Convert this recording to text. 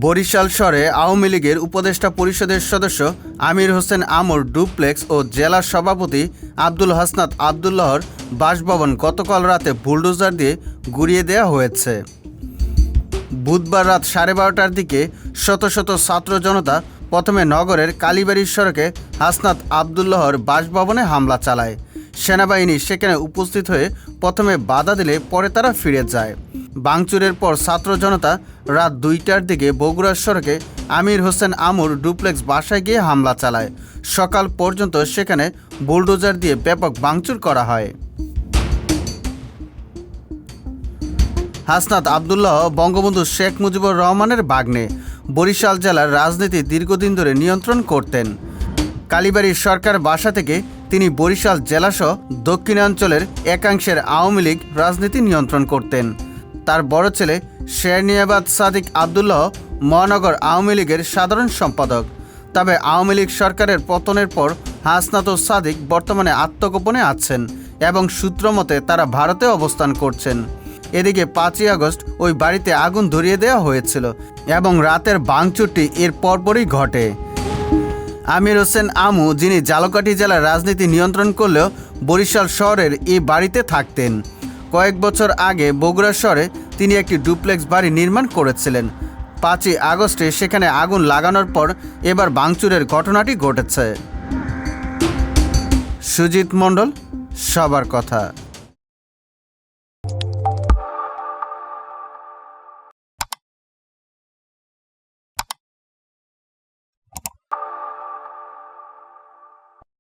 বরিশাল শহরে আওয়ামী লীগের উপদেষ্টা পরিষদের সদস্য আমির হোসেন আমর ডুপ্লেক্স ও জেলা সভাপতি আব্দুল হাসনাত আবদুল্লাহর বাসভবন গতকাল রাতে বুলডোজার দিয়ে গুড়িয়ে দেওয়া হয়েছে। বুধবার রাত 12:30টার দিকে শত শত ছাত্র জনতা প্রথমে নগরের কালীবাড়ির সড়কে হাসনাত আবদুল্লাহর বাসভবনে হামলা চালায়। সেনাবাহিনী সেখানে উপস্থিত হয়ে প্রথমে বাধা দিলে পরে তারা ফিরে যায়। ভাঙচুরের পর ছাত্র জনতা রাত 2টার দিকে বগুড়ার সড়কে আমির হোসেন আমর ডুপ্লেক্স বাসায় গিয়ে হামলা চালায়। সকাল পর্যন্ত সেখানে বুলডোজার দিয়ে ব্যাপক ভাঙচুর করা হয়। হাসনাত আবদুল্লাহ বঙ্গবন্ধু শেখ মুজিবুর রহমানের ভাগ্নে। বরিশাল জেলার রাজনীতি দীর্ঘদিন ধরে নিয়ন্ত্রণ করতেন। কালীবাড়ির সরকার বাসা থেকে তিনি বরিশাল জেলাসহ দক্ষিণাঞ্চলের একাংশের আওয়ামী লীগ রাজনীতি নিয়ন্ত্রণ করতেন। তার বড় ছেলে শেরনিয়াবাদ সাদিক আবদুল্লাহ মহানগর আওয়ামী লীগের সাধারণ সম্পাদক। তবে আওয়ামী লীগ সরকারের পতনের পর হাসনাত ও সাদিক বর্তমানে আত্মগোপনে আছেন এবং সূত্রমতে তারা ভারতে অবস্থান করছেন। এদিকে 5ই আগস্ট ওই বাড়িতে আগুন ধরিয়ে দেওয়া হয়েছিল এবং রাতের ভাঙচুরটি এর পরপরই ঘটে। আমির হোসেন আমু, যিনি ঝালকাঠি জেলার রাজনীতি নিয়ন্ত্রণ করলেও বরিশাল শহরের এই বাড়িতে থাকতেন। কয়েক বছর আগে বগুড়া শহরে তিনি একটি ডুপ্লেক্স বাড়ি নির্মাণ করেছিলেন। 5ই আগস্টে সেখানে আগুন লাগানোর পর এবার ভাঙচুরের ঘটনাটি ঘটেছে। সুজিত মণ্ডল, সবার কথা।